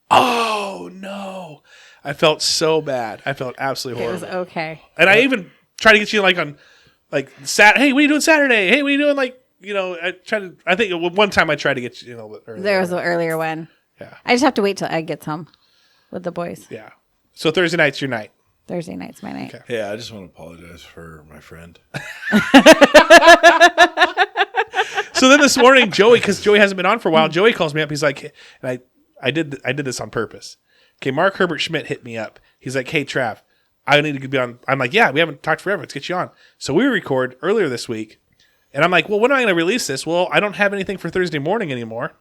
oh no. I felt so bad. I felt absolutely horrible. It was okay. And I even tried to get you like on like Saturday. Hey, what are you doing Saturday? Hey, what are you doing? Like, I think one time I tried to get you, earlier. There was an earlier one. Yeah. I just have to wait till Ed gets home with the boys. Yeah. So Thursday night's your night. Thursday night's my night. Okay. Yeah, I just want to apologize for my friend. So then this morning, Joey, because Joey hasn't been on for a while, Joey calls me up. He's like, and I did this on purpose. Okay, Mark Herbert Schmidt hit me up. He's like, hey, Trav, I need to be on. I'm like, yeah, we haven't talked forever. Let's get you on. So we record earlier this week. And I'm like, well, when am I going to release this? Well, I don't have anything for Thursday morning anymore.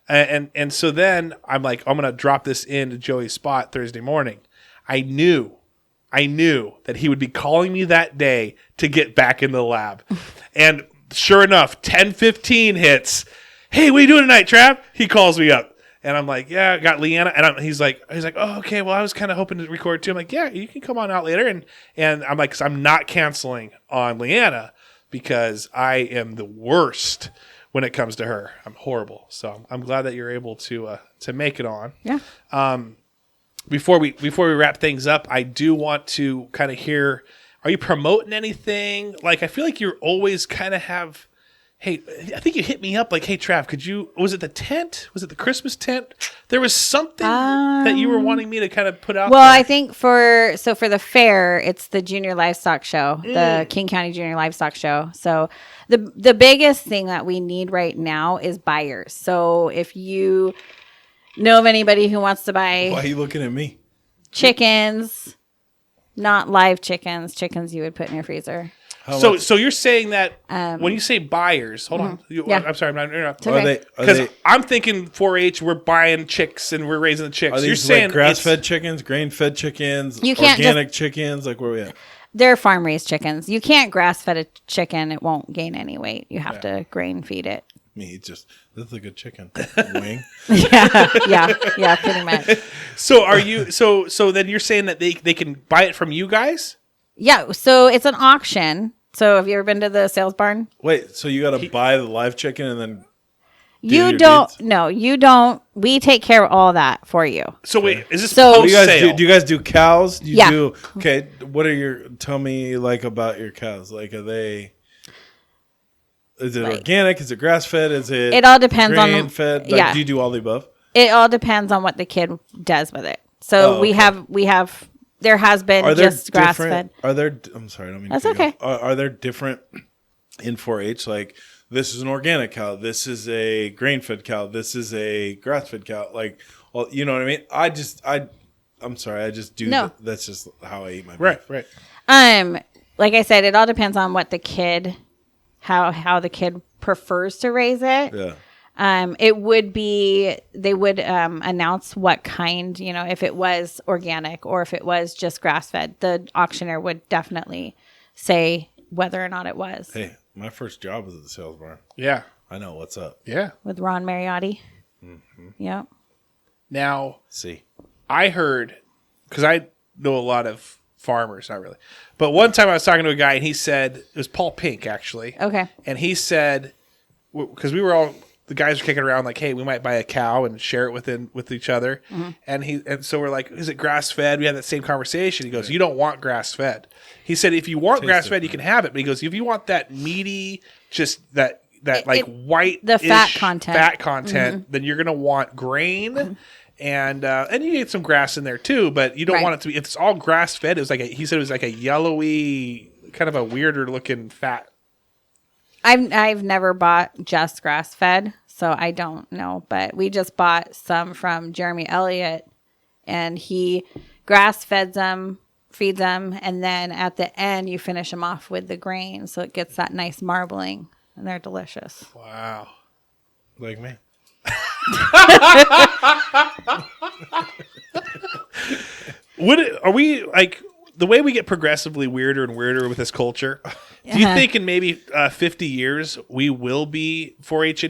And so then I'm like, I'm going to drop this into Joey's spot Thursday morning. I knew that he would be calling me that day to get back in the lab. And sure enough, 10:15 hits. Hey, what are you doing tonight, Trav? He calls me up. And I'm like, yeah, I got Leanna. And he's like, oh, okay, well, I was kind of hoping to record too. I'm like, yeah, you can come on out later. And I'm like, 'cause I'm not canceling on Leanna because I am the worst when it comes to her. I'm horrible. So I'm glad that you're able to make it on. Yeah. Before we wrap things up, I do want to kind of hear, are you promoting anything? Like, I feel like you're always kind of have, hey, I think you hit me up like, hey, Trav, was it the tent? Was it the Christmas tent? There was something that you were wanting me to kind of put out there. Well, I think for the fair, it's the Junior Livestock Show, the King County Junior Livestock Show. So the biggest thing that we need right now is buyers. So if you know of anybody who wants to buy Why are you looking at me? chickens, not live chickens you would put in your freezer. So you're saying that when you say buyers, hold on. Yeah. I'm sorry, I'm not interrupting. Okay. Because I'm thinking 4-H, we're buying chicks and we're raising the chicks. Are these you're saying like grass-fed chickens, grain-fed chickens, You can't organic chickens? Like, where are we at? They're farm-raised chickens. You can't grass-fed a chicken. It won't gain any weight. You have to grain feed it. This is a good chicken. Wing. Yeah, pretty much. So are you? So then you're saying that they can buy it from you guys? Yeah, so it's an auction. So have you ever been to the sales barn? Wait, so you got to buy the live chicken and then You don't. No, you don't. We take care of all that for you. So wait, is this So- post sale? do you guys do cows? Do you Yeah. do, okay, what are tell me like about your cows? Like, is it organic? Is it grass fed? Is it It all depends on grain fed? Like, yeah. do you do all the above? It all depends on what the kid does with it. So we have. There has been just grass fed. Are there? I'm sorry, I don't mean. That's to cut you okay. off. Are there different in 4-H? Like, this is an organic cow. This is a grain fed cow. This is a grass fed cow. Like, well, you know what I mean? I'm sorry. I just do. No. That's just how I eat my Right, beef. right. Like I said, it all depends on what the kid, how the kid prefers to raise it. Yeah. It would be, they would announce what kind, if it was organic or if it was just grass fed. The auctioneer would definitely say whether or not it was. Hey, my first job was at the sales barn. Yeah, I know what's up. yeah. With Ron Mariotti. Mm-hmm. Yep. Now See, I heard, because I know a lot of farmers, not really, but one time I was talking to a guy and he said, it was Paul Pink actually. Okay. And he said, because we were all the guys are kicking around like, hey, we might buy a cow and share it with each other. And so we're like, is it grass fed? We had that same conversation. He goes, you don't want grass fed. He said, if you want grass fed, you can have it. But he goes, if you want that meaty, just that like white, the fat content, then you're gonna want grain. And you get some grass in there too, but you don't want it to be. If it's all grass fed, it was like he said it was like a yellowy, kind of a weirder looking fat. I've never bought just grass fed, so I don't know. But we just bought some from Jeremy Elliott, and he grass feeds them, and then at the end you finish them off with the grain, so it gets that nice marbling, and they're delicious. Wow, Like me. Are we like the way we get progressively weirder and weirder with this culture? Do you think in maybe 50 years we will be 4-H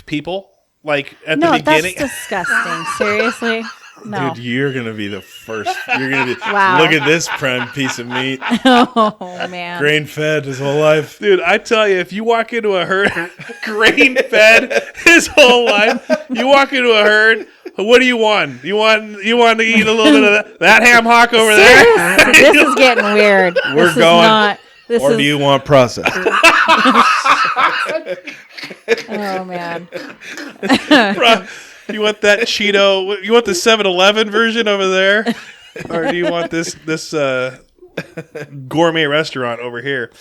people? Like at the beginning? No, that's disgusting. Seriously, no. Dude, you're gonna be the first. You're gonna be. Wow. Look at this prime piece of meat, Oh man, grain fed his whole life. Dude, I tell you, if you walk into a herd, grain fed his whole life, you walk into a herd. What do you want? You want to eat a little bit of that ham hock over there? Seriously, this is getting weird. We're going. Or do you want processed? Oh man. You want that Cheeto? You want the 7-Eleven version over there, or do you want this gourmet restaurant over here?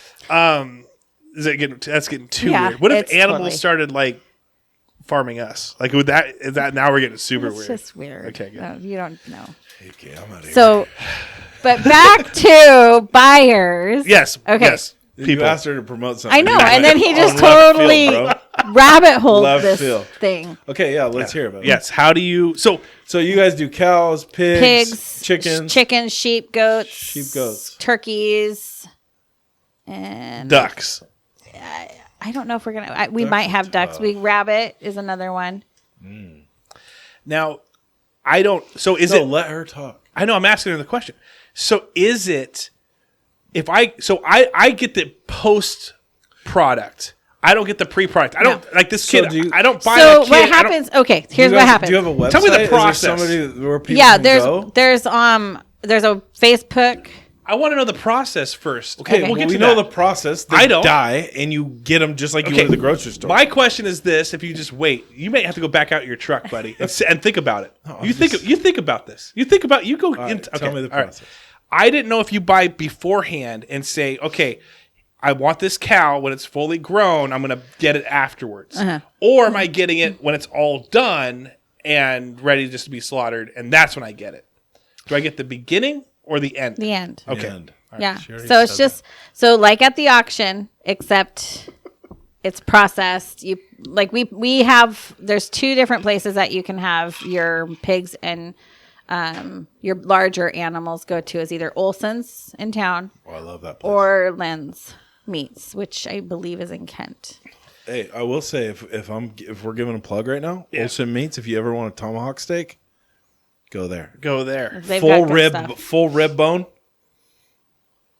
Is it getting? That's getting too weird. What if animals started like farming us? Like would that? Is that now we're getting super weird? It's just weird. Okay, good. No, you don't know. Okay, I'm out of here. So, but back to buyers. Yes. Okay. Yes. You asked her to promote something. I know, You and went then he just on left totally field, rabbit holed Left this field. thing. Okay, yeah, let's hear about it. Yes. How do you? So you guys do cows, pigs, chickens, sheep, goats, turkeys, and ducks. I don't know if we're gonna. We might have ducks. Rabbit is another one. Now, I don't. So is it? Let her talk. I know. I'm asking her the question. So is it? If I get the post product. I don't get the pre-product. I don't like this kid. I don't buy. So a kid, what happens? Okay, here's what happens. Do you have a website? Tell me the process. Is there somebody where people Yeah, can go? there's a Facebook. I want to know the process first. Okay, we'll get to know that. the process. They I don't. die, and you get them just like you would at the grocery store. My question is this: if you just wait, you may have to go back out your truck, buddy, and think about it. You think about this. You go. Right, tell me the process. I didn't know if you buy beforehand and say, okay, I want this cow when it's fully grown. I'm going to get it afterwards. Or am I getting it when it's all done and ready just to be slaughtered, and that's when I get it? Do I get the beginning or the end? The end. Okay. The end. Yeah. So it's just like at the auction, except it's processed. We have. There's 2 different places that you can have your pigs and your larger animals go to. Is either Olson's in town. Oh, I love that place. Or Len's Meats, which I believe is in Kent. Hey, I will say if we're giving a plug right now, Olson Meats. If you ever want a tomahawk steak, go there. Go there. They've got good stuff. Full rib bone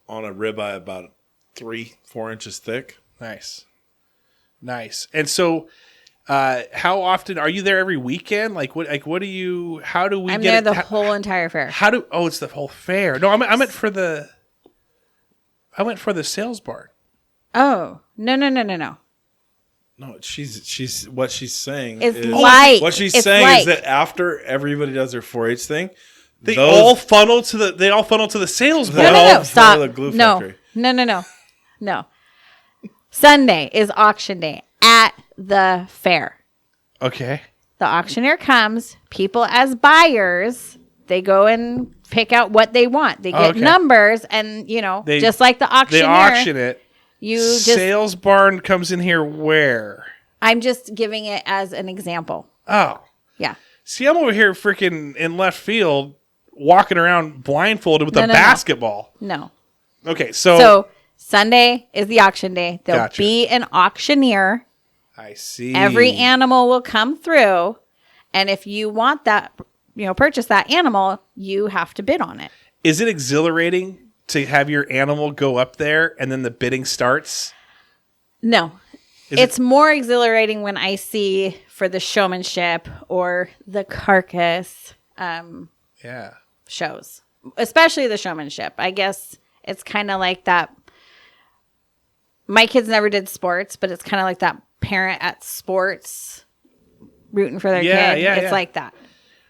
on a ribeye about 3-4 inches thick. Nice. And so, how often are you there? Every weekend? What do you? How do we? I'm get there it? the whole entire fair. It's the whole fair. No, I went for the sales barn. Oh no! No, she's what she's saying It's is light. what she's It's saying light. is that after everybody does their 4-H thing, They all funnel to the sales barn. No. Stop. The glue No. factory. No. Sunday is auction day at the fair. Okay. The auctioneer comes. People as buyers, they go and pick out what they want. They get numbers, and just like the auctioneer, They auction it. Sales barn comes in here where? I'm just giving it as an example. Oh. Yeah. See, I'm over here freaking in left field walking around blindfolded with a basketball. No. Okay, so So Sunday is the auction day. There'll Gotcha. be an auctioneer. I see. Every animal will come through, and if you want that, purchase that animal, you have to bid on it. Is it exhilarating to have your animal go up there and then the bidding starts? No. It's more exhilarating when I see for the showmanship or the Carcasse shows, especially the showmanship. I guess it's kind of like that. My kids never did sports, but it's kind of like that parent at sports rooting for their kid. It's like that.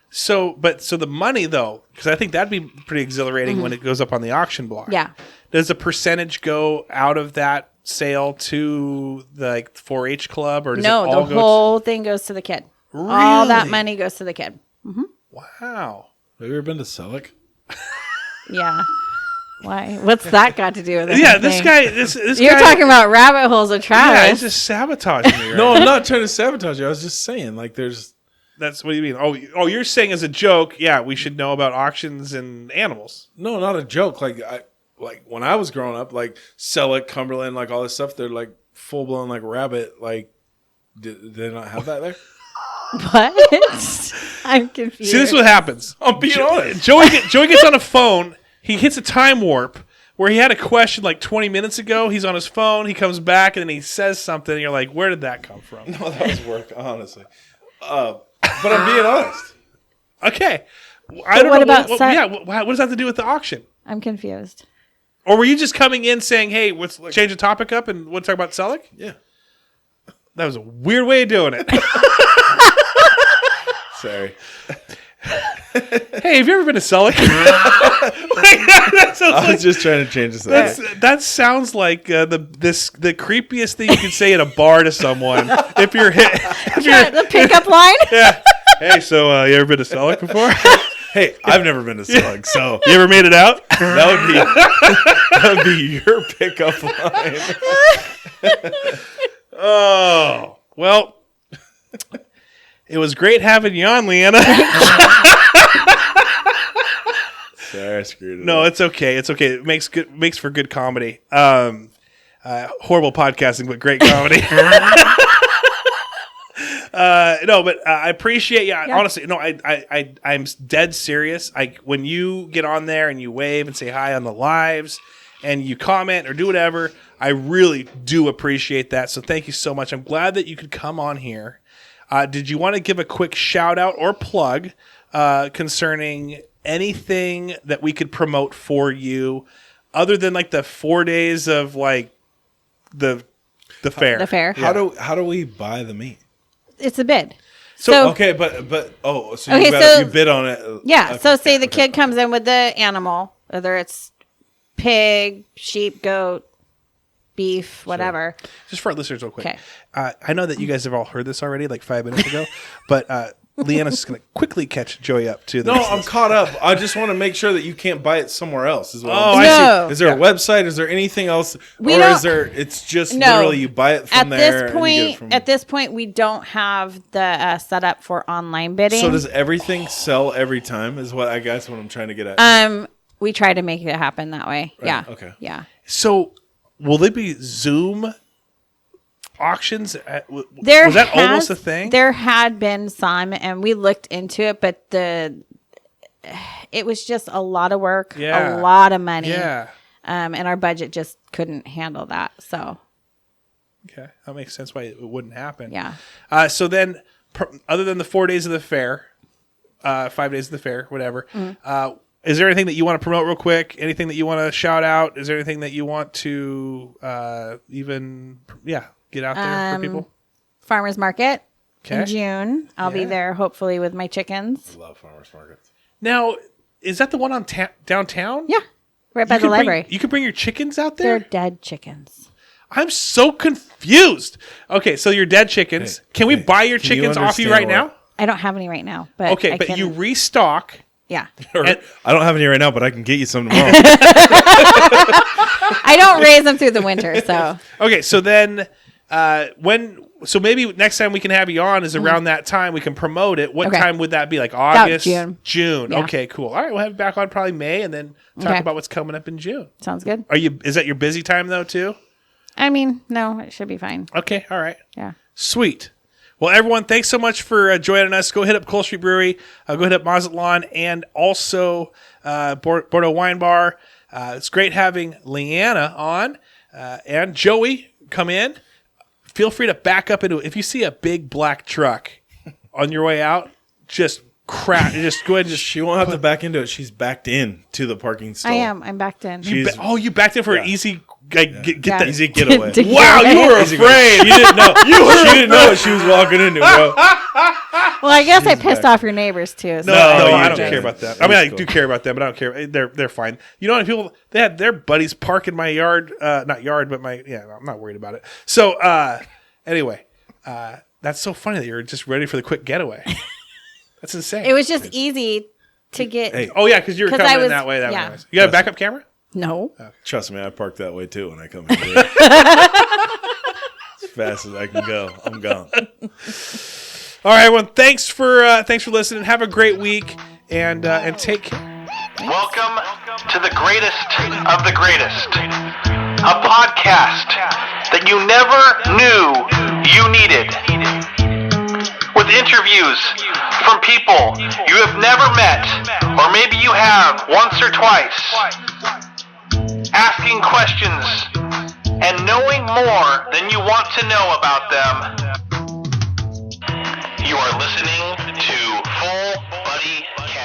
So the money though, because I think that'd be pretty exhilarating when it goes up on the auction block. Yeah. Does a percentage go out of that sale to the 4-H club, or does it all the whole thing goes to the kid. Really? All that money goes to the kid. Wow. Have you ever been to Selleck? Yeah. Why? What's that got to do with it? Yeah, this guy. This You're guy, talking about rabbit holes of Travis. Yeah, he's just sabotaging me. Right? No, I'm not trying to sabotage you. I was just saying, like, there's. That's what do you mean? Oh, you're saying as a joke? Yeah, we should know about auctions and animals. No, not a joke. Like when I was growing up, like Selleck, Cumberland, like all this stuff, they're like full blown like rabbit. Like, did they not have that there? What? I'm confused. See, this is what happens. I'm being honest. Joey gets on a phone. He hits a time warp where he had a question like 20 minutes ago. He's on his phone. He comes back and then he says something. And you're like, where did that come from? No, that was work, honestly. But I'm being honest. Okay. What about what does that have to do with the auction? I'm confused. Or were you just coming in saying, hey, let's change the topic up and we'll talk about Selleck? Yeah. That was a weird way of doing it. Sorry. Hey, have you ever been to Selleck? I was just trying to change the subject. That sounds like the creepiest thing you could say at a bar to someone. If you're The pickup line? Yeah. Hey, so you ever been to Selleck before? Hey, I've never been to Selleck, so You ever made it out? that would be your pickup line. Oh, well, it was great having you on, Leanna. Sorry, I screwed it No, up. it's okay. It's okay. It makes for good comedy. Horrible podcasting, but great comedy. No, but I appreciate you. Yeah. Honestly, no, I'm dead serious. When you get on there and you wave and say hi on the lives and you comment or do whatever, I really do appreciate that. So thank you so much. I'm glad that you could come on here. Did you want to give a quick shout out or plug concerning anything that we could promote for you other than like the 4 days of like the fair? The fair. How do we buy the meat? It's a bid. So okay, but so you bid on it. Yeah. Okay, So say the kid comes in with the animal, whether it's pig, sheep, goat, beef, whatever. Just for our listeners real quick. Okay. I know that you guys have all heard this already like 5 minutes ago, but Leanna's just going to quickly catch Joey up to the No, I'm caught up. I just want to make sure that you can't buy it somewhere else. Is what I see. Is there a website? Is there anything else? It's just literally you buy it from there. At this point, we don't have the setup for online bidding. So does everything sell every time? Is what I guess what I'm trying to get at. We try to make it happen that way. Right. Yeah. Okay. Yeah. So will there be Zoom auctions? Was that almost a thing? There had been some, and we looked into it, but it was just a lot of work, a lot of money. Yeah. And our budget just couldn't handle that. So. Okay. That makes sense why it wouldn't happen. Yeah. So then, other than the 4 days of the fair, 5 days of the fair, whatever, is there anything that you want to promote real quick? Anything that you want to shout out? Is there anything that you want to get out there for people? Farmers market in Okay. June. I'll be there hopefully with my chickens. I love farmers markets. Now, is that the one on downtown? Yeah. Right by the library. You can bring your chickens out They're there? dead chickens. I'm so confused. Okay, so your dead chickens. Can we buy your can you chickens off you understand right what- now? I don't have any right now, but Okay, but you restock. Yeah. And- I don't have any right now, but I can get you some tomorrow. I don't raise them through the winter, so Okay, so then so maybe next time we can have you on is around that time we can promote it. What Okay. time would that be? Like August? June. Yeah. Okay, cool. All right, we'll have you back on probably May and then talk about what's coming up in June. sounds good. Is that your busy time though too? I mean, no, it should be fine. Okay, all right. Yeah. Sweet. Well, everyone, thanks so much for joining us. Go hit up Cole Street Brewery. Go hit up Mazatlan and also Bordeaux Wine Bar. It's great having Leanna on and Joey come in. feel free to back up into it. If you see a big black truck on your way out, just go ahead and just. She won't have to back into it. She's backed in to the parking stall. I am. I'm backed in. You backed in for an easy get that easy getaway. Wow, you were afraid. She didn't know. She didn't know what she was walking into, bro. Well, I guess I pissed off your neighbors too. So No, I don't didn't. care about that. I mean, I do care about them, but I don't care. They're fine. You know, people they had their buddies park in my yard, not yard, but I'm not worried about it. So anyway, that's so funny that you're just ready for the quick getaway. That's insane. it was just easy to get. Hey. Oh yeah, because you were coming in that way. Yeah. Nice. You got a backup camera? No. Trust me, I park that way too when I come in here. As fast as I can go, I'm gone. All right, everyone. Thanks for listening. Have a great week and take care. Welcome to the greatest of the greatest, a podcast that you never knew you needed, with interviews from people you have never met, or maybe you have once or twice, asking questions and knowing more than you want to know about them. You are listening to Full Buddy Cast.